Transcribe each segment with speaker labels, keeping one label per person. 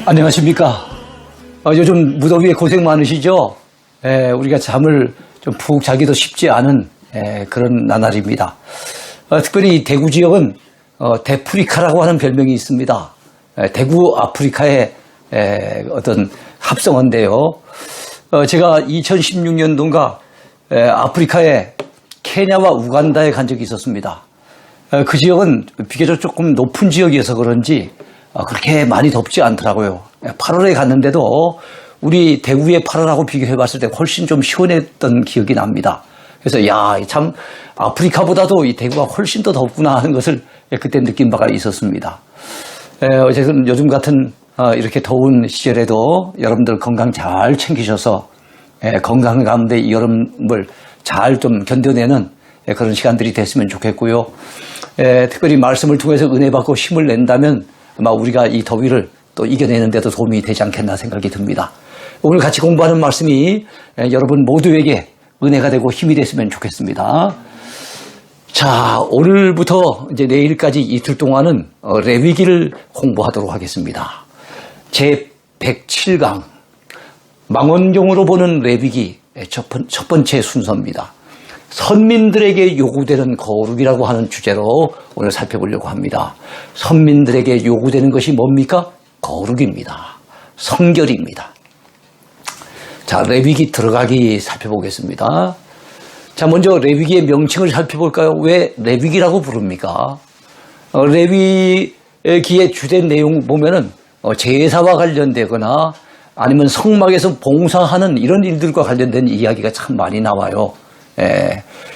Speaker 1: 안녕하십니까. 요즘 무더위에 고생 많으시죠? 우리가 잠을 좀 푹 자기도 쉽지 않은 그런 나날입니다. 특별히 대구 지역은 대프리카라고 하는 별명이 있습니다. 대구 아프리카의 어떤 합성어인데요. 제가 2016년도인가 아프리카의 케냐와 우간다에 간 적이 있었습니다. 그 지역은 비교적 조금 높은 지역이어서 그런지 그렇게 많이 덥지 않더라고요. 8월에 갔는데도 우리 대구의 8월하고 비교해 봤을 때 훨씬 좀 시원했던 기억이 납니다. 그래서 참 아프리카보다도 이 대구가 훨씬 더 덥구나 하는 것을 그때 느낀 바가 있었습니다. 어쨌든 요즘 같은 이렇게 더운 시절에도 여러분들 건강 잘 챙기셔서 건강 가운데 이 여름을 잘 좀 견뎌내는 그런 시간들이 됐으면 좋겠고요. 특별히 말씀을 통해서 은혜 받고 힘을 낸다면 아마 우리가 이 더위를 또 이겨내는 데도 도움이 되지 않겠나 생각이 듭니다. 오늘 같이 공부하는 말씀이 여러분 모두에게 은혜가 되고 힘이 됐으면 좋겠습니다. 자, 오늘부터 이제 내일까지 이틀 동안은 레위기를 공부하도록 하겠습니다. 제 107강 망원경으로 보는 레위기 첫 번째 순서입니다. 선민들에게 요구되는 거룩이라고 하는 주제로 오늘 살펴보려고 합니다. 선민들에게 요구되는 것이 뭡니까? 거룩입니다. 성결입니다. 자, 레위기 들어가기 살펴보겠습니다. 자, 먼저 레위기의 명칭을 살펴볼까요? 왜 레위기라고 부릅니까? 레위기의 주된 내용 보면은 제사와 관련되거나 아니면 성막에서 봉사하는 이런 일들과 관련된 이야기가 참 많이 나와요.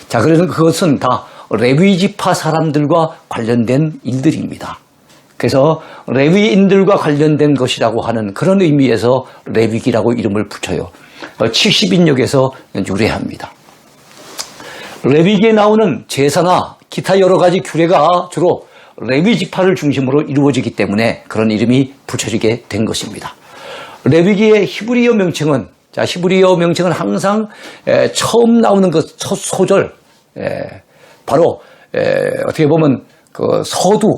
Speaker 1: 자, 그래서 그것은 다 레위 지파 사람들과 관련된 일들입니다. 그래서 레위인들과 관련된 것이라고 하는 그런 의미에서 레위기라고 이름을 붙여요. 70인역에서 유래합니다. 레위기에 나오는 제사나 기타 여러 가지 규례가 주로 레위 지파를 중심으로 이루어지기 때문에 그런 이름이 붙여지게 된 것입니다. 레위기의 히브리어 명칭은 항상 처음 나오는 그 첫 소절, 바로 어떻게 보면 그 서두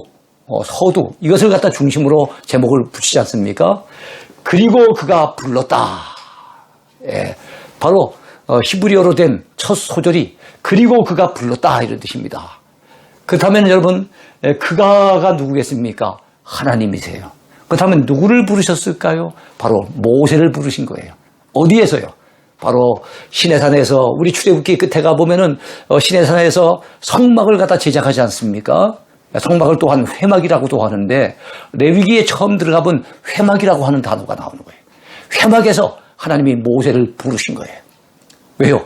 Speaker 1: 이것을 갖다 중심으로 제목을 붙이지 않습니까? 그리고 그가 불렀다. 바로 히브리어로 된 첫 소절이 그리고 그가 불렀다 이런 뜻입니다. 그렇다면 여러분, 그가가 누구겠습니까? 하나님이세요. 그렇다면 누구를 부르셨을까요? 바로 모세를 부르신 거예요. 어디에서요? 바로 시내산에서, 우리 출애굽기 끝에 가보면은 시내산에서 성막을 갖다 제작하지 않습니까? 성막을 또한 회막이라고도 하는데 레위기에 처음 들어가 본 회막이라고 하는 단어가 나오는 거예요. 회막에서 하나님이 모세를 부르신 거예요. 왜요?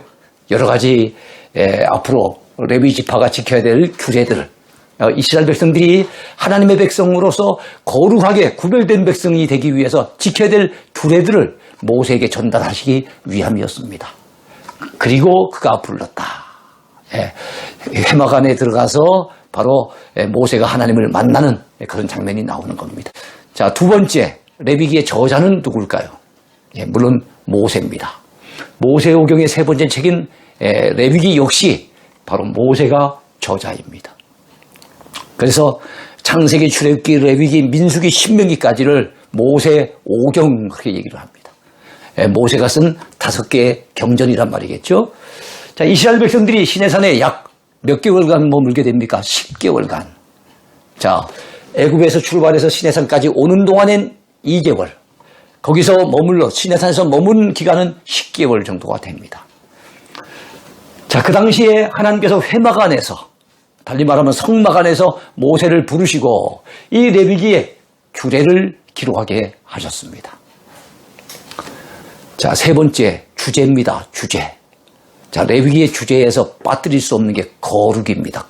Speaker 1: 여러 가지 앞으로 레위 지파가 지켜야 될 규례들을 이스라엘 백성들이 하나님의 백성으로서 거룩하게 구별된 백성이 되기 위해서 지켜야 될 규례들을 모세에게 전달하시기 위함이었습니다. 그리고 그가 불렀다. 회막 안에 들어가서 바로 모세가 하나님을 만나는 그런 장면이 나오는 겁니다. 자, 두 번째, 레위기의 저자는 누굴까요? 물론 모세입니다. 모세오경의 세 번째 책인 레위기 역시 바로 모세가 저자입니다. 그래서 창세기, 출애굽기, 레위기, 민수기, 신명기까지를 모세오경 그렇게 얘기를 합니다. 모세가 쓴 5개의 경전이란 말이겠죠. 자, 이스라엘 백성들이 시내산에 약 몇 개월간 머물게 됩니까? 10개월간. 자, 애굽에서 출발해서 시내산까지 오는 동안엔 2개월. 거기서 시내산에서 머문 기간은 10개월 정도가 됩니다. 자, 그 당시에 하나님께서 회막 안에서, 달리 말하면 성막 안에서 모세를 부르시고 이 레위기의 규례를 기록하게 하셨습니다. 자, 세 번째 주제입니다. 주제. 자, 레위기의 주제에서 빠뜨릴 수 없는 게 거룩입니다.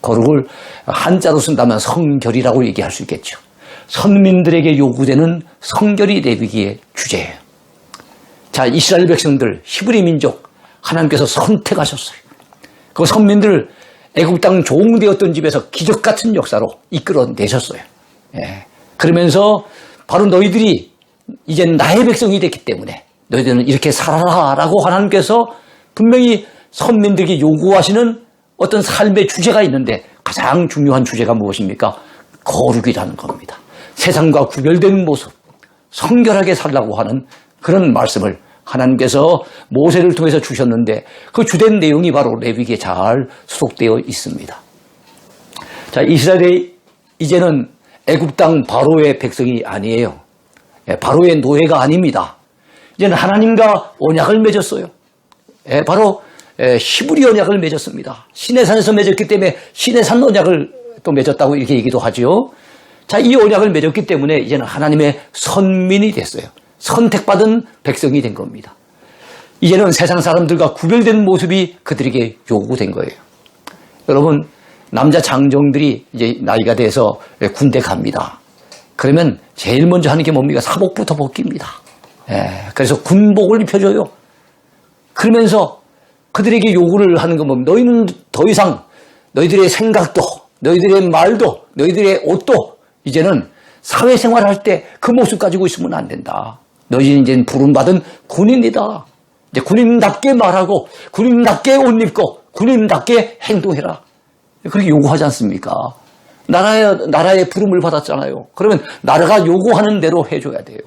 Speaker 1: 거룩을 한자로 쓴다면 성결이라고 얘기할 수 있겠죠. 선민들에게 요구되는 성결이 레위기의 주제예요. 자, 이스라엘 백성들, 히브리 민족 하나님께서 선택하셨어요. 그 선민들을 애굽 땅 종되었던 집에서 기적 같은 역사로 이끌어내셨어요. 그러면서 바로 너희들이 이젠 나의 백성이 됐기 때문에 너희들은 이렇게 살아라라고 하나님께서 분명히 선민들에게 요구하시는 어떤 삶의 주제가 있는데 가장 중요한 주제가 무엇입니까? 거룩이라는 겁니다. 세상과 구별된 모습, 성결하게 살라고 하는 그런 말씀을 하나님께서 모세를 통해서 주셨는데 그 주된 내용이 바로 레위기에 잘 수록되어 있습니다. 자, 이스라엘이 이제는 애굽 땅 바로의 백성이 아니에요. 바로의 노예가 아닙니다. 이제는 하나님과 언약을 맺었어요. 바로 히브리 언약을 맺었습니다. 시내산에서 맺었기 때문에 시내산 언약을 또 맺었다고 이렇게 얘기도 하죠. 자, 이 언약을 맺었기 때문에 이제는 하나님의 선민이 됐어요. 선택받은 백성이 된 겁니다. 이제는 세상 사람들과 구별된 모습이 그들에게 요구된 거예요. 여러분, 남자 장정들이 이제 나이가 돼서 군대 갑니다. 그러면 제일 먼저 하는 게 뭡니까? 사복부터 벗깁니다. 그래서 군복을 입혀줘요. 그러면서 그들에게 요구를 하는 건 뭡니까? 너희는 더 이상 너희들의 생각도, 너희들의 말도, 너희들의 옷도 이제는 사회생활할 때 그 모습 가지고 있으면 안 된다. 너희는 이제 부름받은 군인이다. 이제 군인답게 말하고 군인답게 옷 입고 군인답게 행동해라. 그렇게 요구하지 않습니까? 나라의 부름을 받았잖아요. 그러면 나라가 요구하는 대로 해줘야 돼요.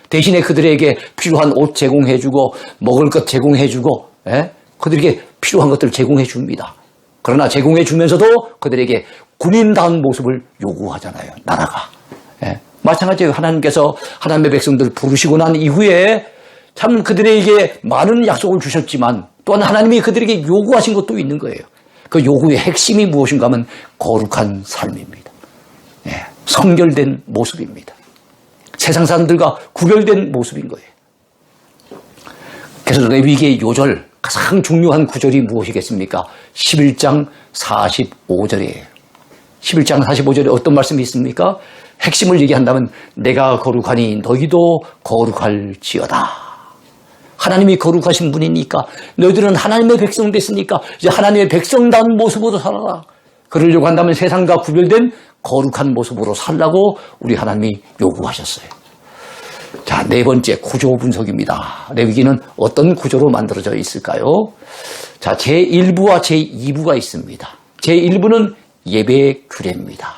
Speaker 1: 대신에 그들에게 필요한 옷 제공해주고 먹을 것 제공해주고 그들에게 필요한 것들을 제공해줍니다. 그러나 제공해주면서도 그들에게 군인다운 모습을 요구하잖아요. 나라가. 마찬가지예요. 하나님께서 하나님의 백성들을 부르시고 난 이후에 참 그들에게 많은 약속을 주셨지만 또한 하나님이 그들에게 요구하신 것도 있는 거예요. 그 요구의 핵심이 무엇인가 하면 거룩한 삶입니다. 성결된 모습입니다. 세상 사람들과 구별된 모습인 거예요. 그래서 레위기의 요절, 가장 중요한 구절이 무엇이겠습니까? 11장 45절이에요. 11장 45절에 어떤 말씀이 있습니까? 핵심을 얘기한다면 내가 거룩하니 너희도 거룩할지어다. 하나님이 거룩하신 분이니까 너희들은 하나님의 백성 됐으니까 이제 하나님의 백성다운 모습으로 살아라. 그러려고 한다면 세상과 구별된 거룩한 모습으로 살라고 우리 하나님이 요구하셨어요. 자, 네 번째 구조 분석입니다. 레위기는 어떤 구조로 만들어져 있을까요? 자, 제1부와 제2부가 있습니다. 제1부는 예배 규례입니다.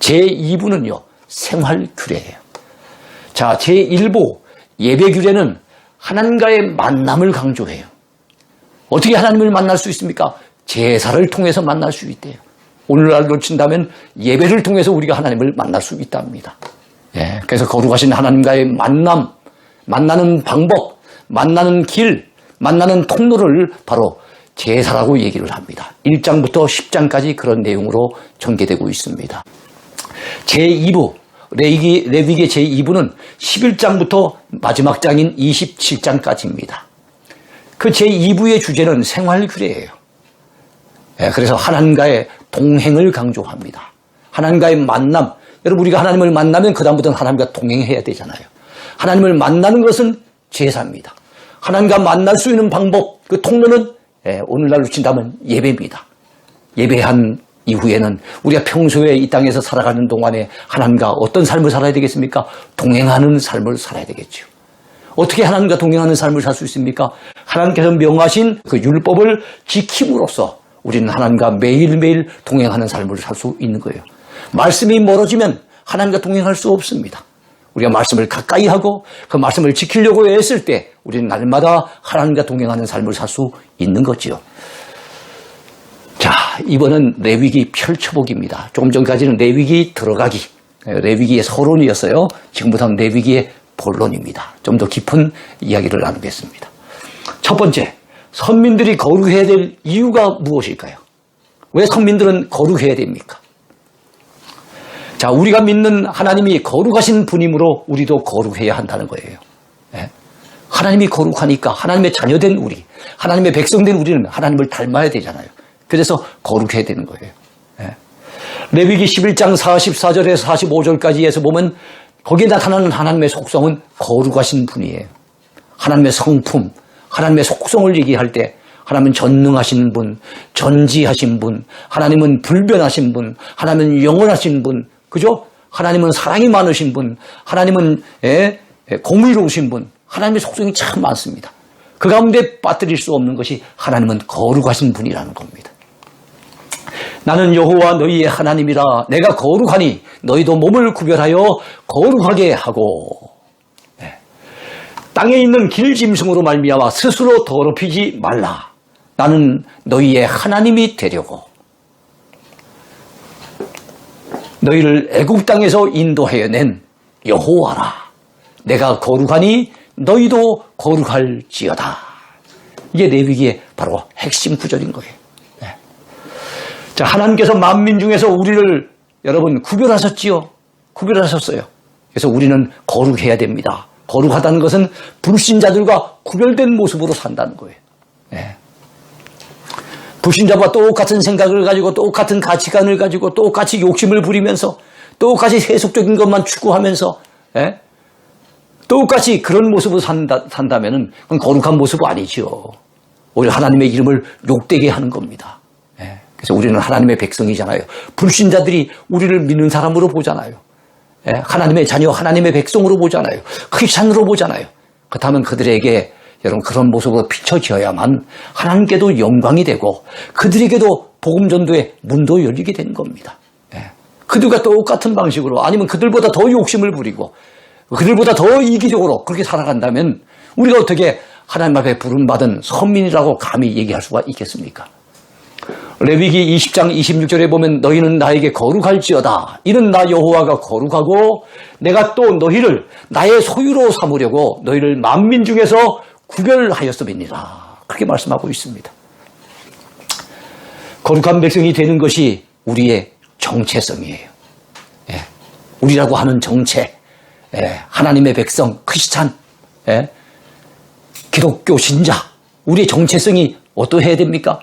Speaker 1: 제2부는요, 생활 규례예요. 자, 제1부 예배 규례는 하나님과의 만남을 강조해요. 어떻게 하나님을 만날 수 있습니까? 제사를 통해서 만날 수 있대요. 오늘날로 친다면 예배를 통해서 우리가 하나님을 만날 수 있답니다. 그래서 거룩하신 하나님과의 만남, 만나는 방법, 만나는 길, 만나는 통로를 바로 제사라고 얘기를 합니다. 1장부터 10장까지 그런 내용으로 전개되고 있습니다. 제2부, 레위기의 제2부는 11장부터 마지막 장인 27장까지입니다. 그 제2부의 주제는 생활 규례예요. 그래서 하나님과의 동행을 강조합니다. 하나님과의 만남. 여러분, 우리가 하나님을 만나면 그다음부터는 하나님과 동행해야 되잖아요. 하나님을 만나는 것은 제사입니다. 하나님과 만날 수 있는 방법, 그 통로는 오늘날로 친다면 예배입니다. 예배한 이후에는 우리가 평소에 이 땅에서 살아가는 동안에 하나님과 어떤 삶을 살아야 되겠습니까? 동행하는 삶을 살아야 되겠죠. 어떻게 하나님과 동행하는 삶을 살 수 있습니까? 하나님께서 명하신 그 율법을 지킴으로써 우리는 하나님과 매일매일 동행하는 삶을 살 수 있는 거예요. 말씀이 멀어지면 하나님과 동행할 수 없습니다. 우리가 말씀을 가까이 하고 그 말씀을 지키려고 애쓸 때 우리는 날마다 하나님과 동행하는 삶을 살 수 있는 거지요. 자, 이번은 레위기 펼쳐보기입니다. 조금 전까지는 레위기 들어가기, 레위기의 서론이었어요. 지금부터는 레위기의 본론입니다. 좀 더 깊은 이야기를 나누겠습니다. 첫 번째, 선민들이 거룩해야 될 이유가 무엇일까요? 왜 선민들은 거룩해야 됩니까? 자, 우리가 믿는 하나님이 거룩하신 분이므로 우리도 거룩해야 한다는 거예요. 하나님이 거룩하니까 하나님의 자녀된 우리, 하나님의 백성된 우리는 하나님을 닮아야 되잖아요. 그래서 거룩해야 되는 거예요. 레위기 11장 44절에서 45절까지에서 보면 거기에 나타나는 하나님의 속성은 거룩하신 분이에요. 하나님의 성품, 하나님의 속성을 얘기할 때 하나님은 전능하신 분, 전지하신 분, 하나님은 불변하신 분, 하나님은 영원하신 분, 그죠? 하나님은 사랑이 많으신 분, 하나님은 공의로우신 분, 하나님의 속성이 참 많습니다. 그 가운데 빠뜨릴 수 없는 것이 하나님은 거룩하신 분이라는 겁니다. 나는 여호와 너희의 하나님이라. 내가 거룩하니 너희도 몸을 구별하여 거룩하게 하고. 땅에 있는 길짐승으로 말미암아 스스로 더럽히지 말라. 나는 너희의 하나님이 되려고 너희를 애굽 땅에서 인도하여 낸 여호와라. 내가 거룩하니 너희도 거룩할지어다. 이게 레위기의 바로 핵심 구절인 거예요. 자, 하나님께서 만민 중에서 우리를 여러분 구별하셨지요. 구별하셨어요. 그래서 우리는 거룩해야 됩니다. 거룩하다는 것은 불신자들과 구별된 모습으로 산다는 거예요. 불신자와 똑같은 생각을 가지고 똑같은 가치관을 가지고 똑같이 욕심을 부리면서 똑같이 세속적인 것만 추구하면서 똑같이 그런 모습으로 산다면 그건 거룩한 모습은 아니죠. 오히려 하나님의 이름을 욕되게 하는 겁니다. 그래서 우리는 하나님의 백성이잖아요. 불신자들이 우리를 믿는 사람으로 보잖아요. 하나님의 자녀, 하나님의 백성으로 보잖아요. 크리스찬으로 보잖아요. 그렇다면 그들에게 여러분 그런 모습으로 비춰져야만 하나님께도 영광이 되고 그들에게도 복음 전도의 문도 열리게 되는 겁니다. 그들과 똑같은 방식으로 아니면 그들보다 더 욕심을 부리고 그들보다 더 이기적으로 그렇게 살아간다면 우리가 어떻게 하나님 앞에 부름받은 선민이라고 감히 얘기할 수가 있겠습니까? 레위기 20장 26절에 보면 너희는 나에게 거룩할지어다. 이는 나 여호와가 거룩하고 내가 또 너희를 나의 소유로 삼으려고 너희를 만민 중에서 구별하였음이니라. 그렇게 말씀하고 있습니다. 거룩한 백성이 되는 것이 우리의 정체성이에요. 우리라고 하는 정체, 하나님의 백성, 크리스찬, 기독교 신자, 우리의 정체성이 어떠해야 됩니까?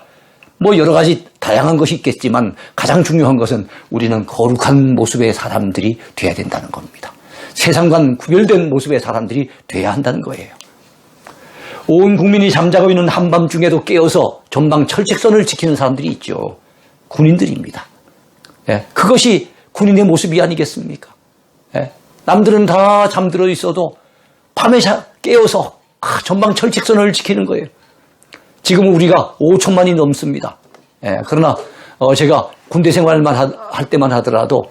Speaker 1: 뭐 여러 가지 다양한 것이 있겠지만 가장 중요한 것은 우리는 거룩한 모습의 사람들이 돼야 된다는 겁니다. 세상과는 구별된 모습의 사람들이 돼야 한다는 거예요. 온 국민이 잠자고 있는 한밤중에도 깨어서 전방 철책선을 지키는 사람들이 있죠. 군인들입니다. 그것이 군인의 모습이 아니겠습니까? 남들은 다 잠들어 있어도 밤에 깨어서 전방 철책선을 지키는 거예요. 지금 우리가 5천만이 넘습니다. 그러나 제가 군대 생활만 할 때만 하더라도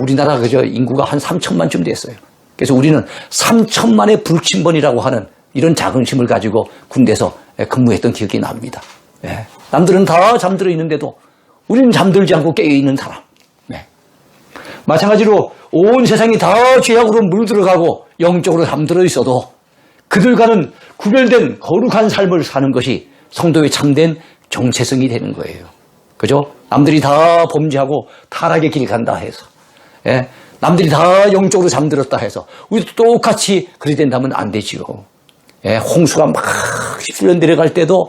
Speaker 1: 우리나라 그저 인구가 한 3천만쯤 됐어요. 그래서 우리는 3천만의 불침번이라고 하는 이런 자긍심을 가지고 군대에서 근무했던 기억이 납니다. 남들은 다 잠들어 있는데도 우리는 잠들지 않고 깨어있는 사람. 마찬가지로 온 세상이 다 죄악으로 물들어가고 영적으로 잠들어 있어도 그들과는 구별된 거룩한 삶을 사는 것이 성도의 참된 정체성이 되는 거예요. 그죠? 남들이 다 범죄하고 타락의 길 간다 해서 남들이 다 영적으로 잠들었다 해서 우리도 똑같이 그리 된다면 안 되지요. 홍수가 막 휩쓸려 내려갈 때도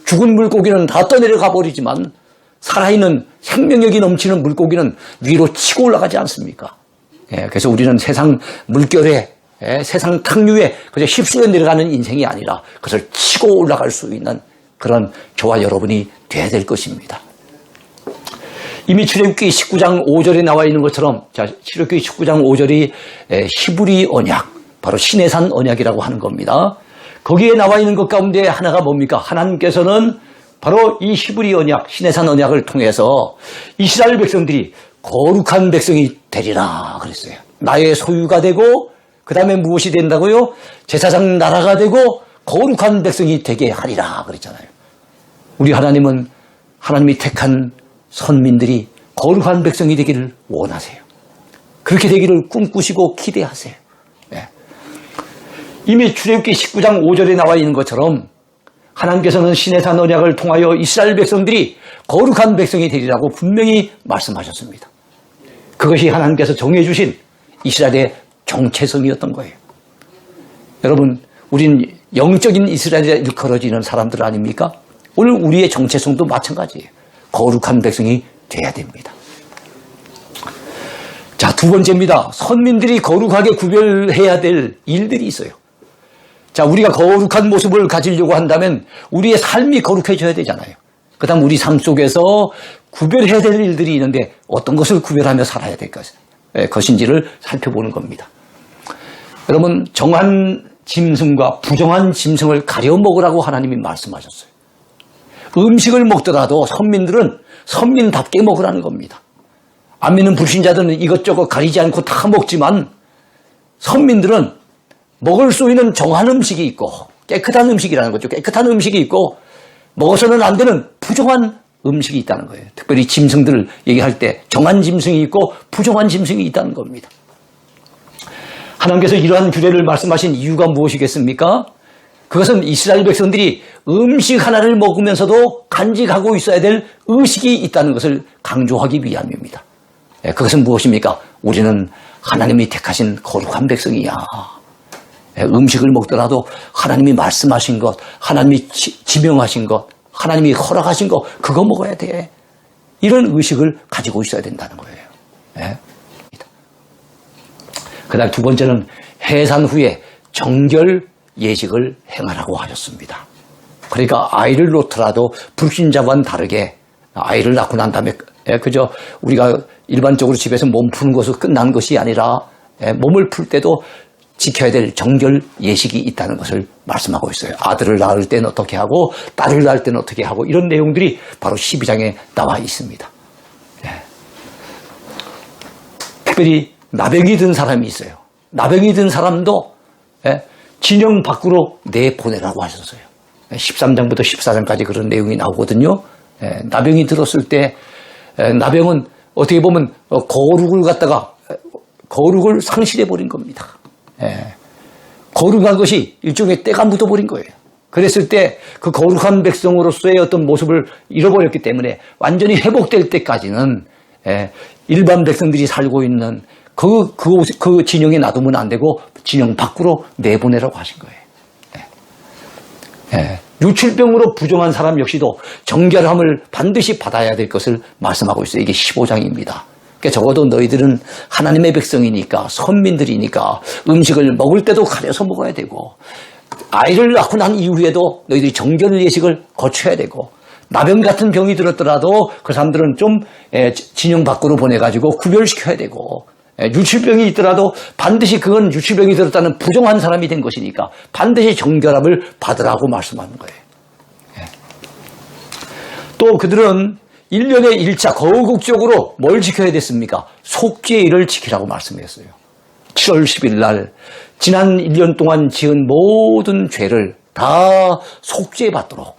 Speaker 1: 죽은 물고기는 다 떠내려가 버리지만 살아있는 생명력이 넘치는 물고기는 위로 치고 올라가지 않습니까? 그래서 우리는 세상 물결에 세상 탕류에 그저 휩쓸려 내려가는 인생이 아니라 그것을 치고 올라갈 수 있는 그런 저와 여러분이 돼야 될 것입니다. 이미 출애굽기 19장 5절에 나와 있는 것처럼 출애굽기 19장 5절이 히브리 언약, 바로 시내산 언약이라고 하는 겁니다. 거기에 나와 있는 것 가운데 하나가 뭡니까? 하나님께서는 바로 이 히브리 언약, 시내산 언약을 통해서 이스라엘 백성들이 거룩한 백성이 되리라 그랬어요. 나의 소유가 되고 그 다음에 무엇이 된다고요? 제사장 나라가 되고 거룩한 백성이 되게 하리라 그랬잖아요. 우리 하나님은 하나님이 택한 선민들이 거룩한 백성이 되기를 원하세요. 그렇게 되기를 꿈꾸시고 기대하세요. 이미 출애굽기 19장 5절에 나와 있는 것처럼 하나님께서는 시내산 언약을 통하여 이스라엘 백성들이 거룩한 백성이 되리라고 분명히 말씀하셨습니다. 그것이 하나님께서 정해주신 이스라엘의 정체성이었던 거예요. 여러분, 우린 영적인 이스라엘에 일컬어지는 사람들 아닙니까? 오늘 우리의 정체성도 마찬가지예요. 거룩한 백성이 돼야 됩니다. 자, 두 번째입니다. 선민들이 거룩하게 구별해야 될 일들이 있어요. 자, 우리가 거룩한 모습을 가지려고 한다면 우리의 삶이 거룩해져야 되잖아요. 그 다음 우리 삶 속에서 구별해야 될 일들이 있는데 어떤 것을 구별하며 살아야 될 것인지를 살펴보는 겁니다. 여러분, 정한 짐승과 부정한 짐승을 가려 먹으라고 하나님이 말씀하셨어요. 음식을 먹더라도 선민들은 선민답게 먹으라는 겁니다. 안 믿는 불신자들은 이것저것 가리지 않고 다 먹지만 선민들은 먹을 수 있는 정한 음식이 있고 깨끗한 음식이라는 거죠. 깨끗한 음식이 있고 먹어서는 안 되는 부정한 음식이 있다는 거예요. 특별히 짐승들을 얘기할 때 정한 짐승이 있고 부정한 짐승이 있다는 겁니다. 하나님께서 이러한 규례를 말씀하신 이유가 무엇이겠습니까? 그것은 이스라엘 백성들이 음식 하나를 먹으면서도 간직하고 있어야 될 의식이 있다는 것을 강조하기 위함입니다. 그것은 무엇입니까? 우리는 하나님이 택하신 거룩한 백성이야. 음식을 먹더라도 하나님이 말씀하신 것, 하나님이 지명하신 것, 하나님이 허락하신 것, 그거 먹어야 돼. 이런 의식을 가지고 있어야 된다는 거예요. 그 다음 두 번째는 해산 후에 정결 예식을 행하라고 하셨습니다. 그러니까 아이를 놓더라도 불신자와는 다르게 아이를 낳고 난 다음에 그저 우리가 일반적으로 집에서 몸 푸는 것으로 끝난 것이 아니라 몸을 풀 때도 지켜야 될 정결 예식이 있다는 것을 말씀하고 있어요. 아들을 낳을 때는 어떻게 하고 딸을 낳을 때는 어떻게 하고 이런 내용들이 바로 12장에 나와 있습니다. 특별히 나병이 든 사람이 있어요. 나병이 든 사람도 진영 밖으로 내보내라고 하셨어요. 13장부터 14장까지 그런 내용이 나오거든요. 나병이 들었을 때 나병은 어떻게 보면 거룩을 상실해버린 겁니다. 거룩한 것이 일종의 때가 묻어버린 거예요. 그랬을 때 그 거룩한 백성으로서의 어떤 모습을 잃어버렸기 때문에 완전히 회복될 때까지는 일반 백성들이 살고 있는 그 진영에 놔두면 안 되고 진영 밖으로 내보내라고 하신 거예요. 유출병으로 부정한 사람 역시도 정결함을 반드시 받아야 될 것을 말씀하고 있어요. 이게 15장입니다. 그러니까 적어도 너희들은 하나님의 백성이니까 선민들이니까 음식을 먹을 때도 가려서 먹어야 되고 아이를 낳고 난 이후에도 너희들이 정결 예식을 거쳐야 되고 나병 같은 병이 들었더라도 그 사람들은 좀 진영 밖으로 보내가지고 구별시켜야 되고 유출병이 있더라도 반드시 그건 유출병이 들었다는 부정한 사람이 된 것이니까 반드시 정결함을 받으라고 말씀하는 거예요. 또 그들은 1년에 1차 거국적으로 뭘 지켜야 됐습니까? 속죄일을 지키라고 말씀했어요. 7월 10일 날 지난 1년 동안 지은 모든 죄를 다 속죄받도록.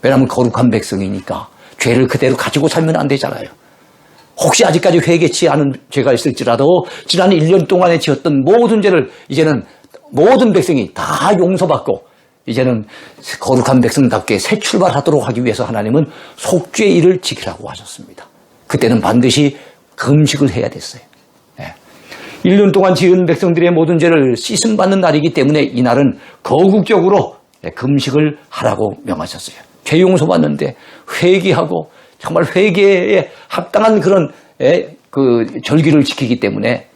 Speaker 1: 왜냐하면 거룩한 백성이니까 죄를 그대로 가지고 살면 안 되잖아요. 혹시 아직까지 회개치 않은 죄가 있을지라도 지난 1년 동안에 지었던 모든 죄를 이제는 모든 백성이 다 용서받고 이제는 거룩한 백성답게 새 출발하도록 하기 위해서 하나님은 속죄일을 지키라고 하셨습니다. 그때는 반드시 금식을 해야 됐어요. 1년 동안 지은 백성들의 모든 죄를 씻음받는 날이기 때문에 이날은 거국적으로 금식을 하라고 명하셨어요. 죄 용서받는데 회개하고 정말 회개에 합당한 그런 그 절기를 지키기 때문에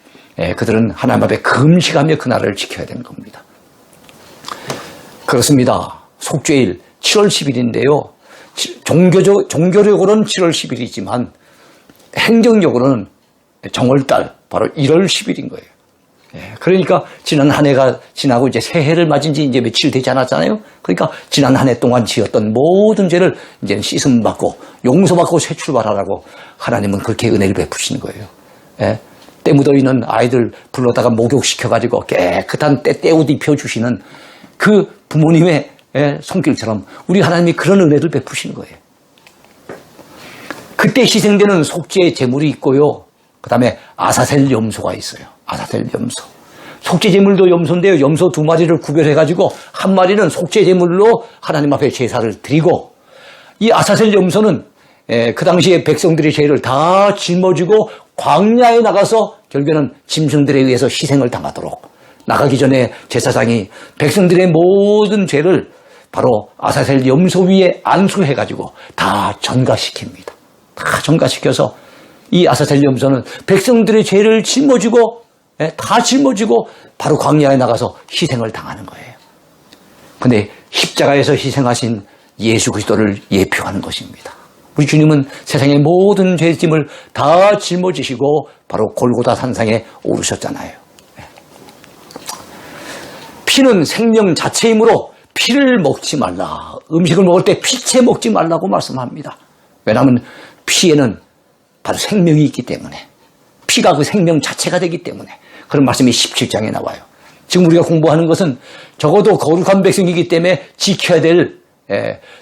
Speaker 1: 그들은 하나님 앞에 금식하며 그날을 지켜야 되는 겁니다. 그렇습니다. 속죄일 7월 10일인데요. 종교적으로는 7월 10일이지만 행정적으로는 정월달 바로 1월 10일인 거예요. 그러니까 지난 한 해가 지나고 이제 새해를 맞은 지 이제 며칠 되지 않았잖아요. 그러니까 지난 한 해 동안 지었던 모든 죄를 이제 씻음받고 용서받고 새 출발하라고 하나님은 그렇게 은혜를 베푸시는 거예요. 때 묻어 있는 아이들 불러다가 목욕시켜가지고 깨끗한 때옷 입혀주시는 그 부모님의 손길처럼 우리 하나님이 그런 은혜를 베푸시는 거예요. 그때 희생되는 속죄의 제물이 있고요. 그 다음에 아사셀 염소가 있어요. 아사셀 염소. 속죄 제물도 염소인데요. 염소 2마리를 구별해가지고 한 마리는 속죄 제물로 하나님 앞에 제사를 드리고 이 아사셀 염소는 그 당시에 백성들의 죄를 다 짊어지고 광야에 나가서 결국에는 짐승들에 의해서 희생을 당하도록 나가기 전에 제사장이 백성들의 모든 죄를 바로 아사셀 염소 위에 안수해가지고 다 전가시킵니다. 다 전가시켜서 이 아사셀 염소는 백성들의 죄를 짊어지고 다 짊어지고 바로 광야에 나가서 희생을 당하는 거예요. 그런데 십자가에서 희생하신 예수 그리스도를 예표하는 것입니다. 우리 주님은 세상의 모든 죄짐을 다 짊어지시고 바로 골고다 산상에 오르셨잖아요. 피는 생명 자체이므로 피를 먹지 말라. 음식을 먹을 때 피채 먹지 말라고 말씀합니다. 왜냐하면 피에는 바로 생명이 있기 때문에, 피가 그 생명 자체가 되기 때문에 그런 말씀이 17장에 나와요. 지금 우리가 공부하는 것은 적어도 거룩한 백성이기 때문에 지켜야 될,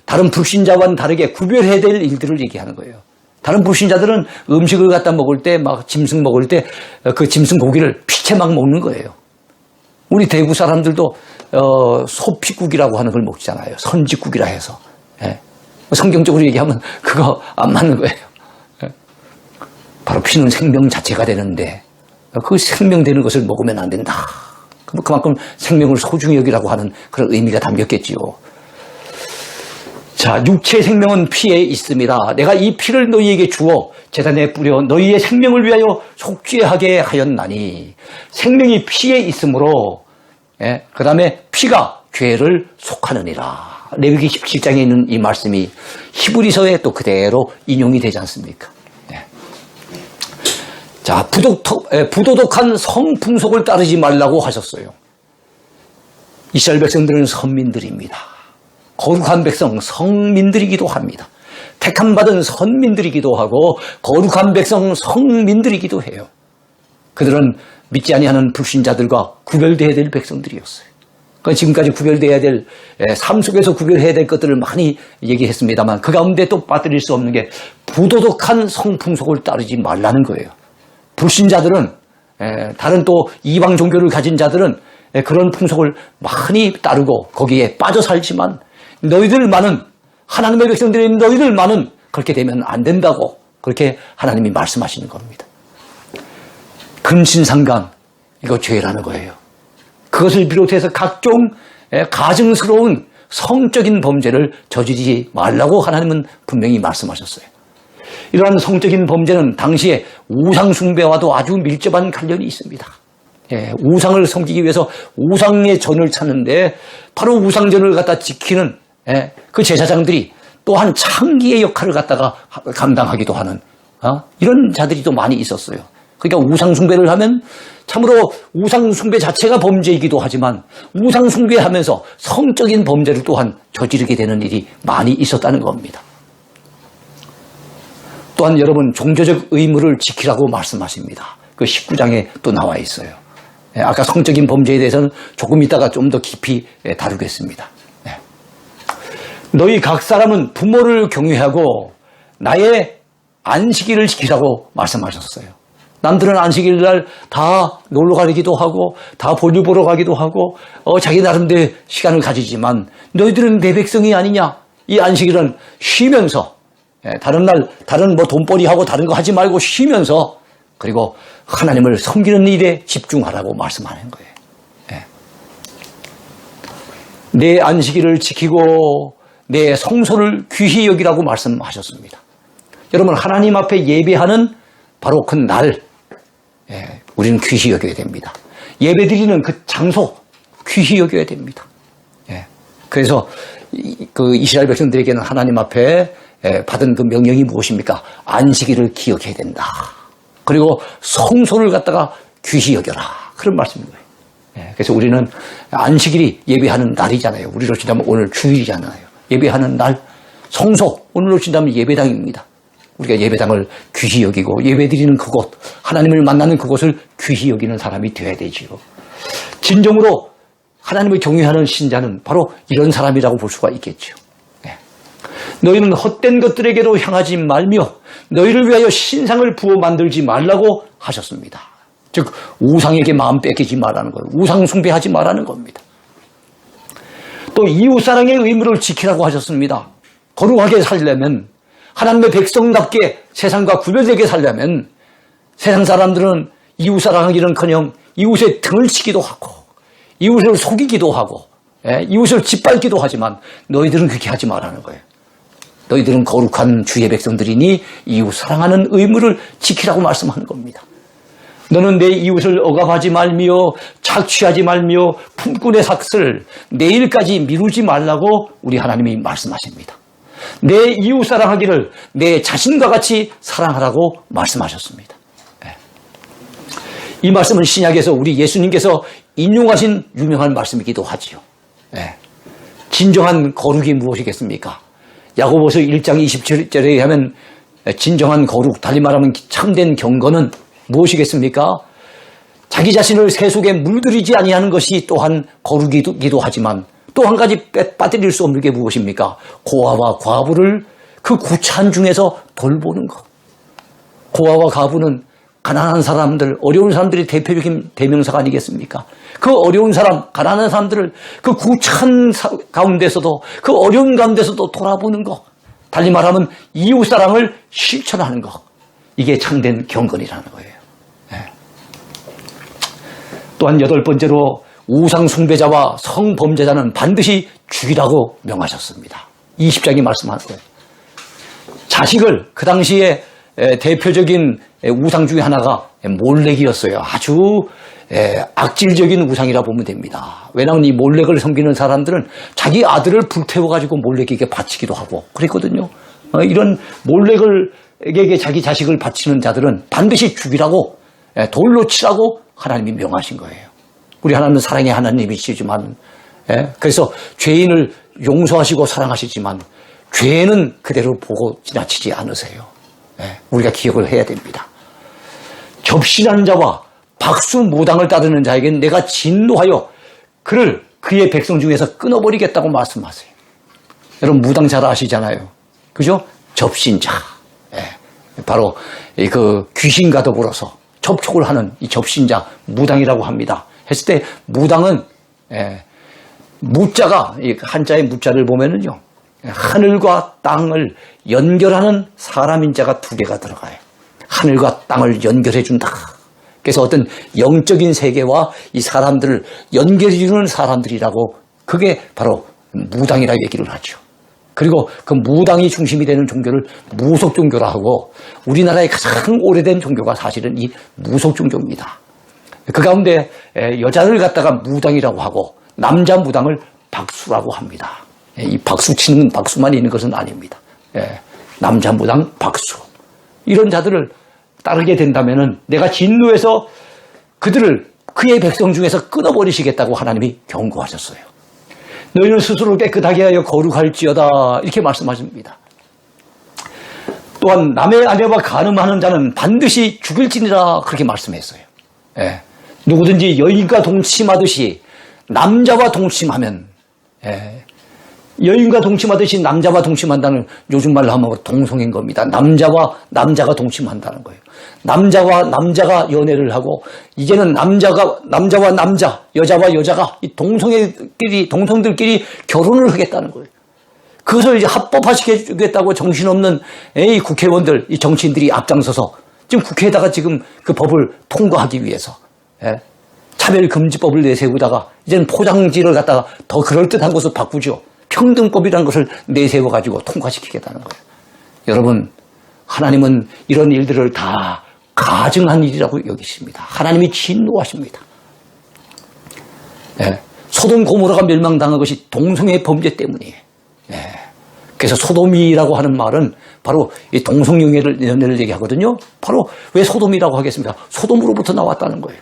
Speaker 1: 다른 불신자와는 다르게 구별해야 될 일들을 얘기하는 거예요. 다른 불신자들은 음식을 갖다 먹을 때, 막 짐승 먹을 때 그 짐승 고기를 피채 막 먹는 거예요. 우리 대구 사람들도 소피국이라고 하는 걸 먹잖아요. 선지국이라 해서. 성경적으로 얘기하면 그거 안 맞는 거예요. 바로 피는 생명 자체가 되는데 그 생명되는 것을 먹으면 안 된다. 그만큼 생명을 소중히 여기라고 하는 그런 의미가 담겼겠지요. 자, 육체의 생명은 피에 있습니다. 내가 이 피를 너희에게 주어 제단에 뿌려 너희의 생명을 위하여 속죄하게 하였나니, 생명이 피에 있으므로, 그 다음에 피가 죄를 속하느니라. 레위기 17장에 있는 이 말씀이 히브리서에 또 그대로 인용이 되지 않습니까? 자, 부도덕한 성풍속을 따르지 말라고 하셨어요. 이스라엘 백성들은 선민들입니다. 거룩한 백성, 성민들이기도 합니다. 택함받은 선민들이기도 하고 거룩한 백성, 성민들이기도 해요. 그들은 믿지 아니하는 불신자들과 구별되어야 될 백성들이었어요. 지금까지 구별되어야 될, 삶 속에서 구별해야 될 것들을 많이 얘기했습니다만 그 가운데 또 빠뜨릴 수 없는 게 부도덕한 성풍속을 따르지 말라는 거예요. 불신자들은, 다른 또 이방 종교를 가진 자들은 그런 풍속을 많이 따르고 거기에 빠져 살지만 너희들만은, 하나님의 백성들인 너희들만은 그렇게 되면 안 된다고 그렇게 하나님이 말씀하시는 겁니다. 근신상간, 이거 죄라는 거예요. 그것을 비롯해서 각종 가증스러운 성적인 범죄를 저지르지 말라고 하나님은 분명히 말씀하셨어요. 이러한 성적인 범죄는 당시에 우상숭배와도 아주 밀접한 관련이 있습니다. 우상을 섬기기 위해서 우상의 전을 찾는데 바로 우상전을 갖다 지키는 그 제사장들이 또한 창기의 역할을 갖다가 감당하기도 하는 이런 자들이 또 많이 있었어요. 그러니까 우상숭배를 하면 참으로 우상숭배 자체가 범죄이기도 하지만 우상숭배하면서 성적인 범죄를 또한 저지르게 되는 일이 많이 있었다는 겁니다. 또한 여러분, 종교적 의무를 지키라고 말씀하십니다. 그 19장에 또 나와 있어요. 아까 성적인 범죄에 대해서는 조금 이따가 좀 더 깊이 다루겠습니다. 너희 각 사람은 부모를 경외하고 나의 안식일을 지키라고 말씀하셨어요. 남들은 안식일 날 다 놀러 가기도 하고 다 볼일 보러 가기도 하고 자기 나름대로 시간을 가지지만 너희들은 내 백성이 아니냐. 이 안식일은 쉬면서, 다른 날 다른 뭐 돈벌이하고 다른 거 하지 말고 쉬면서, 그리고 하나님을 섬기는 일에 집중하라고 말씀하는 거예요. 내 안식일을 지키고 내 성소를 귀히 여기라고 말씀하셨습니다. 여러분, 하나님 앞에 예배하는 바로 그 날, 우리는 귀히 여겨야 됩니다. 예배드리는 그 장소 귀히 여겨야 됩니다. 그래서 그 이스라엘 백성들에게는 하나님 앞에 받은 그 명령이 무엇입니까? 안식일을 기억해야 된다. 그리고 성소를 갖다가 귀히 여겨라. 그런 말씀인 거예요. 그래서 우리는 안식일이 예배하는 날이잖아요. 우리로 치자면 오늘 주일이잖아요. 예배하는 날, 성소, 오늘로 치자면 예배당입니다. 우리가 예배당을 귀히 여기고 예배드리는 그곳, 하나님을 만나는 그곳을 귀히 여기는 사람이 되어야 되지요. 진정으로 하나님을 경외하는 신자는 바로 이런 사람이라고 볼 수가 있겠죠. 너희는 헛된 것들에게로 향하지 말며 너희를 위하여 신상을 부어 만들지 말라고 하셨습니다. 즉 우상에게 마음 뺏기지 말라는 거예요. 우상 숭배하지 말라는 겁니다. 또 이웃사랑의 의무를 지키라고 하셨습니다. 거룩하게 살려면, 하나님의 백성답게 세상과 구별되게 살려면 세상 사람들은 이웃사랑하기는커녕 이웃의 등을 치기도 하고 이웃을 속이기도 하고 이웃을 짓밟기도 하지만 너희들은 그렇게 하지 말라는 거예요. 너희들은 거룩한 주의 백성들이니 이웃 사랑하는 의무를 지키라고 말씀하는 겁니다. 너는 내 이웃을 억압하지 말며 착취하지 말며 품꾼의 삭슬 내일까지 미루지 말라고 우리 하나님이 말씀하십니다. 내 이웃 사랑하기를 내 자신과 같이 사랑하라고 말씀하셨습니다. 이 말씀은 신약에서 우리 예수님께서 인용하신 유명한 말씀이기도 하지요. 진정한 거룩이 무엇이겠습니까? 야고보서 1장 27절에 하면 진정한 거룩, 달리 말하면 참된 경건은 무엇이겠습니까? 자기 자신을 새 속에 물들이지 아니하는 것이 또한 거룩이기도 하지만 또 한 가지 빠뜨릴 수 없는 게 무엇입니까? 고아와 과부를 그 구차한 중에서 돌보는 것. 고아와 과부는 가난한 사람들, 어려운 사람들이 대표적인 대명사가 아니겠습니까? 그 어려운 사람, 가난한 사람들을 그 구차한 가운데서도, 그 어려운 가운데서도 돌아보는 것. 달리 말하면 이웃사랑을 실천하는 것. 이게 참된 경건이라는 거예요. 네. 또한 8번째로 우상 숭배자와 성범죄자는 반드시 죽이라고 명하셨습니다. 20장이 말씀하는 거예요. 자식을 그 당시에 대표적인 우상 중에 하나가 몰렉이었어요. 아주 악질적인 우상이라 보면 됩니다. 왜냐하면 이 몰렉을 섬기는 사람들은 자기 아들을 불태워가지고 몰렉에게 바치기도 하고 그랬거든요. 이런 몰렉에게 자기 자식을 바치는 자들은 반드시 죽이라고, 돌로 치라고 하나님이 명하신 거예요. 우리 하나님은 사랑의 하나님이시지만, 그래서 죄인을 용서하시고 사랑하시지만 죄는 그대로 보고 지나치지 않으세요. 우리가 기억을 해야 됩니다. 접신한 자와 박수무당을 따르는 자에게는 내가 진노하여 그를 그의 백성 중에서 끊어버리겠다고 말씀하세요. 여러분 무당 잘 아시잖아요. 그죠? 접신자. 바로 그 귀신과 더불어서 접촉을 하는 이 접신자 무당이라고 합니다. 했을 때 무당은 무자가, 한자의 무자를 보면은요, 하늘과 땅을 연결하는 사람인자가 2개가 들어가요. 하늘과 땅을 연결해 준다. 그래서 어떤 영적인 세계와 이 사람들을 연결해 주는 사람들이라고, 그게 바로 무당이라고 얘기를 하죠. 그리고 그 무당이 중심이 되는 종교를 무속 종교라 하고, 우리나라의 가장 오래된 종교가 사실은 이 무속 종교입니다. 그 가운데 여자를 갖다가 무당이라고 하고 남자 무당을 박수라고 합니다. 이 박수 치는 박수만 있는 것은 아닙니다. 남자 무당 박수. 이런 자들을 따르게 된다면은 내가 진노해서 그들을 그의 백성 중에서 끊어버리시겠다고 하나님이 경고하셨어요. 너희는 스스로 깨끗하게 하여 거룩할지어다, 이렇게 말씀하십니다. 또한 남의 아내와 간음하는 자는 반드시 죽일지니라, 그렇게 말씀했어요. 누구든지 여인과 동침하듯이 남자와 동침하면, 여인과 동침하듯이 남자와 동침한다는, 요즘 말로 하면 동성애인 겁니다. 남자와 남자가 동침한다는 거예요. 남자와 남자가 연애를 하고, 이제는 남자와 남자, 여자와 여자가 이 동성들끼리 결혼을 하겠다는 거예요. 그것을 이제 합법화시켜주겠다고 정신없는 이 국회의원들, 이 정치인들이 앞장서서 지금 국회에다가 지금 그 법을 통과하기 위해서 차별금지법을 내세우다가 이제는 포장지를 갖다가 더 그럴듯한 것으로 바꾸죠. 평등법이라는 것을 내세워가지고 통과시키겠다는 거예요. 여러분, 하나님은 이런 일들을 다 가증한 일이라고 여기십니다. 하나님이 진노하십니다. 소돔 고모라가 멸망당한 것이 동성애 범죄 때문이에요. 그래서 소돔이라고 하는 말은 바로 이 동성연애를 얘기하거든요. 바로 왜 소돔이라고 하겠습니까? 소돔으로부터 나왔다는 거예요.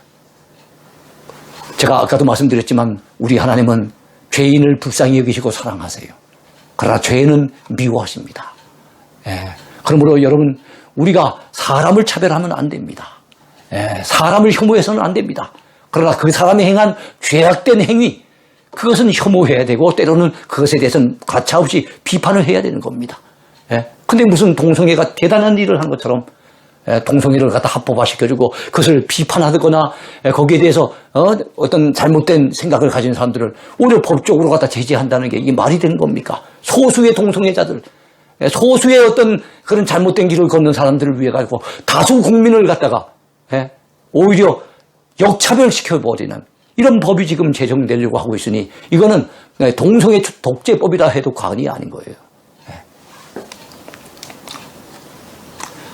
Speaker 1: 제가 아까도 말씀드렸지만 우리 하나님은 죄인을 불쌍히 여기시고 사랑하세요. 그러나 죄는 미워하십니다. 그러므로 여러분, 우리가 사람을 차별하면 안 됩니다. 사람을 혐오해서는 안 됩니다. 그러나 그 사람이 행한 죄악된 행위, 그것은 혐오해야 되고 때로는 그것에 대해서는 가차없이 비판을 해야 되는 겁니다. 근데 무슨 동성애가 대단한 일을 한 것처럼 동성애를 갖다 합법화시켜주고 그것을 비판하거나 거기에 대해서 어떤 잘못된 생각을 가진 사람들을 오히려 법적으로 갖다 제재한다는 게 이게 말이 되는 겁니까? 소수의 동성애자들, 소수의 어떤 그런 잘못된 길을 걷는 사람들을 위해 가지고 다수 국민을 갖다가 오히려 역차별시켜버리는 이런 법이 지금 제정되려고 하고 있으니 이거는 동성애 독재법이라 해도 과언이 아닌 거예요.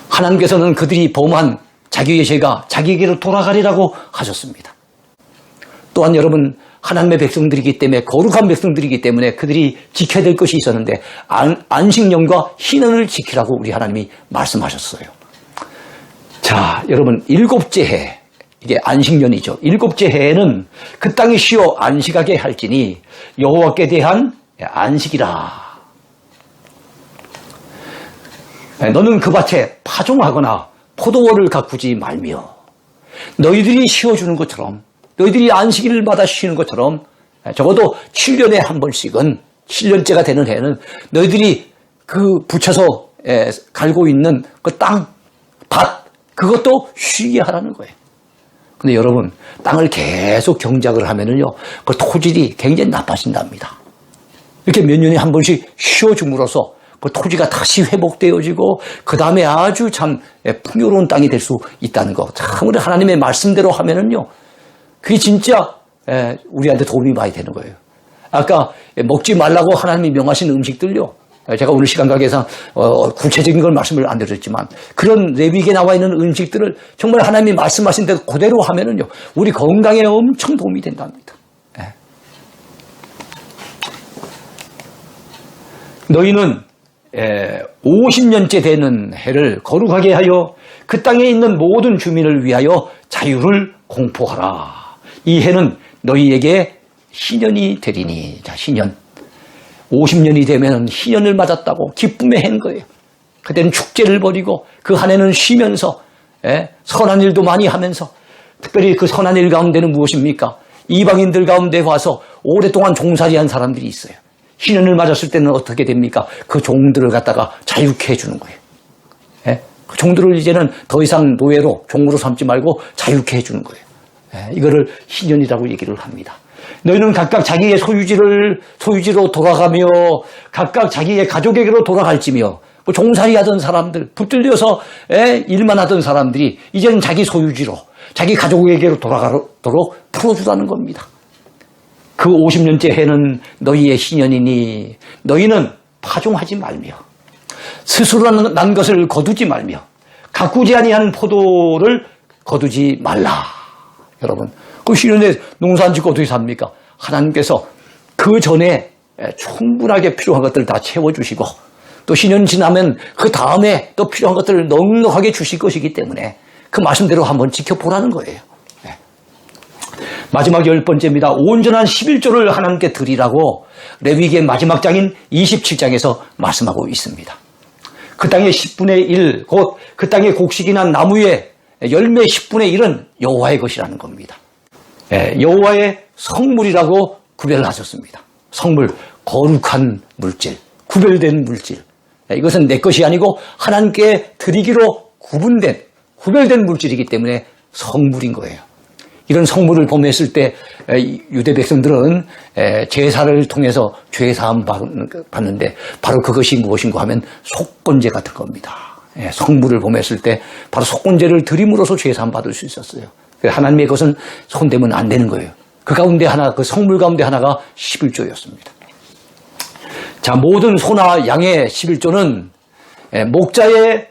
Speaker 1: 하나님께서는 그들이 범한 자기의 죄가 자기에게로 돌아가리라고 하셨습니다. 또한 여러분, 하나님의 백성들이기 때문에, 거룩한 백성들이기 때문에 그들이 지켜야 될 것이 있었는데 안식년과 희년을 지키라고 우리 하나님이 말씀하셨어요. 자, 여러분, 7째 해, 이게 안식년이죠. 7째 해에는 그 땅이 쉬어 안식하게 할지니 여호와께 대한 안식이라. 너는 그 밭에 파종하거나 포도원을 가꾸지 말며 너희들이 쉬어주는 것처럼 너희들이 안식일마다 쉬는 것처럼 적어도 7년에 한 번씩은 7년째가 되는 해는 너희들이 그 붙여서 갈고 있는 그 땅, 밭 그것도 쉬게 하라는 거예요. 근데 여러분 땅을 계속 경작을 하면은요 그 토질이 굉장히 나빠진답니다. 이렇게 몇 년에 한 번씩 쉬어줌으로써 그 토지가 다시 회복되어지고 그 다음에 아주 참 풍요로운 땅이 될 수 있다는 거. 참으로 하나님의 말씀대로 하면은요 그게 진짜 우리한테 도움이 많이 되는 거예요. 아까 먹지 말라고 하나님이 명하신 음식들요. 제가 오늘 시간 관계상 구체적인 걸 말씀을 안 드렸지만 그런 레위기에 나와 있는 음식들을 정말 하나님이 말씀하신 대로 그대로 하면은요 우리 건강에 엄청 도움이 된답니다. 너희는 50년째 되는 해를 거룩하게 하여 그 땅에 있는 모든 주민을 위하여 자유를 공포하라. 이 해는 너희에게 희년이 되리니. 자, 희년. 50년이 되면 희년을 맞았다고 기쁨의 해인 거예요. 그때는 축제를 벌이고 그 한 해는 쉬면서 선한 일도 많이 하면서 특별히 그 선한 일 가운데는 무엇입니까? 이방인들 가운데 와서 오랫동안 종살이한 사람들이 있어요. 희년을 맞았을 때는 어떻게 됩니까? 그 종들을 갖다가 자유케 해주는 거예요. 그 종들을 이제는 더 이상 노예로 종으로 삼지 말고 자유케 해주는 거예요. 이거를 희년이라고 얘기를 합니다. 너희는 각각 자기의 소유지로 돌아가며 각각 자기의 가족에게로 돌아갈지며 그 종살이하던 사람들 붙들려서 일만 하던 사람들이 이제는 자기 소유지로 자기 가족에게로 돌아가도록 풀어주라는 겁니다. 그 50년째 해는 너희의 희년이니 너희는 파종하지 말며 스스로 난 것을 거두지 말며 가꾸지 아니하는 포도를 거두지 말라. 여러분 그 희년에 농사 짓고 어떻게 삽니까? 하나님께서 그 전에 충분하게 필요한 것들을 다 채워주시고 또 희년 지나면 그 다음에 또 필요한 것들을 넉넉하게 주실 것이기 때문에 그 말씀대로 한번 지켜보라는 거예요. 마지막 10번째입니다. 온전한 11조를 하나님께 드리라고 레위기의 마지막 장인 27장에서 말씀하고 있습니다. 그 땅의 10분의 1, 곧 그 땅의 곡식이 난 나무의 열매 10분의 1은 여호와의 것이라는 겁니다. 여호와의 성물이라고 구별을 하셨습니다. 성물, 거룩한 물질, 구별된 물질. 이것은 내 것이 아니고 하나님께 드리기로 구별된 물질이기 때문에 성물인 거예요. 이런 성물을 범했을 때 유대 백성들은 제사를 통해서 죄사함 받는데 바로 그것이 무엇인가 하면 속건제 같은 겁니다. 성물을 범했을 때 바로 속건제를 드림으로써 죄사함 받을 수 있었어요. 하나님의 것은 손대면 안 되는 거예요. 그 가운데 하나, 그 성물 가운데 하나가 11조였습니다. 자, 모든 소나 양의 11조는 목자의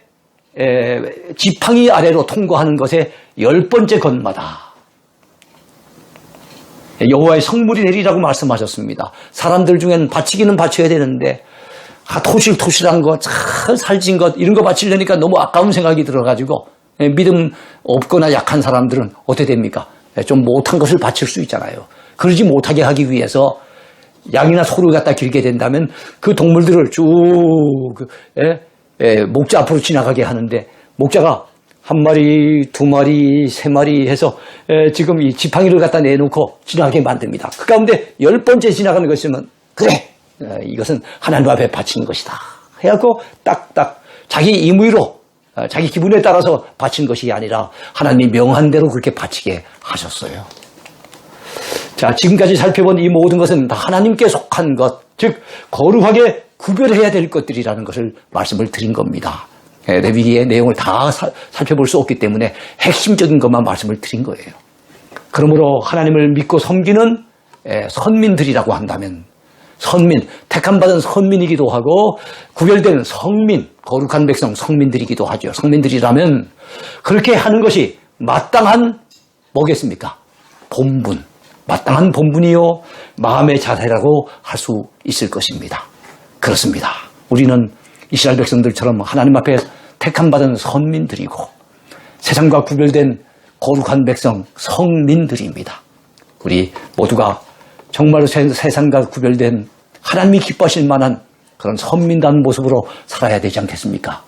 Speaker 1: 지팡이 아래로 통과하는 것의 10번째 것마다 여호와의 성물이 되리라고 말씀하셨습니다. 사람들 중에는 바치기는 바쳐야 되는데 토실토실한 것, 잘 살진 것 이런 거 바치려니까 너무 아까운 생각이 들어가지고 믿음 없거나 약한 사람들은 어떻게 됩니까? 좀 못한 것을 바칠 수 있잖아요. 그러지 못하게 하기 위해서 양이나 소를 갖다 기르게 된다면 그 동물들을 쭉 목자 앞으로 지나가게 하는데 목자가 한 마리, 두 마리, 세 마리 해서 지금 이 지팡이를 갖다 내놓고 지나가게 만듭니다. 그 가운데 10번째 지나가는 것이면 그래 이것은 하나님 앞에 바치는 것이다 해갖고 딱딱 자기 임의로 자기 기분에 따라서 바친 것이 아니라 하나님이 명한 대로 그렇게 바치게 하셨어요. 자, 지금까지 살펴본 이 모든 것은 다 하나님께 속한 것, 즉 거룩하게 구별해야 될 것들이라는 것을 말씀을 드린 겁니다. 레위기의 내용을 다 살펴볼 수 없기 때문에 핵심적인 것만 말씀을 드린 거예요. 그러므로 하나님을 믿고 섬기는 선민들이라고 한다면 선민, 택함받은 선민이기도 하고 구별된 성민, 거룩한 백성 성민들이기도 하죠. 성민들이라면 그렇게 하는 것이 마땅한 뭐겠습니까? 본분, 마땅한 본분이요 마음의 자세라고 할 수 있을 것입니다. 그렇습니다. 우리는 이스라엘 백성들처럼 하나님 앞에 택함받은 선민들이고 세상과 구별된 거룩한 백성 성민들입니다. 우리 모두가 정말로 세상과 구별된 하나님이 기뻐하실 만한 그런 선민다운 모습으로 살아야 되지 않겠습니까?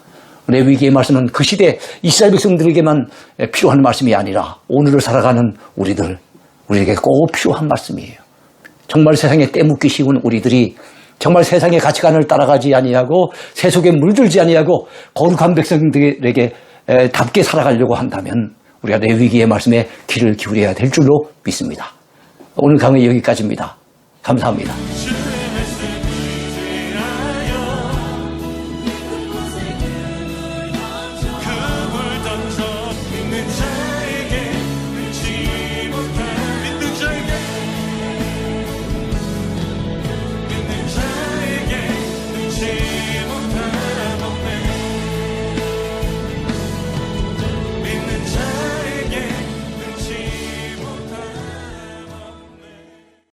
Speaker 1: 레위기의 말씀은 그 시대 이스라엘 백성들에게만 필요한 말씀이 아니라 오늘을 살아가는 우리에게 꼭 필요한 말씀이에요. 정말 세상에 떼묻기 쉬운 우리들이 정말 세상의 가치관을 따라가지 아니하고 세속에 물들지 아니하고 거룩한 백성들에게 답게 살아가려고 한다면 우리가 레위기의 말씀에 귀를 기울여야 될 줄로 믿습니다. 오늘 강의 여기까지입니다. 감사합니다.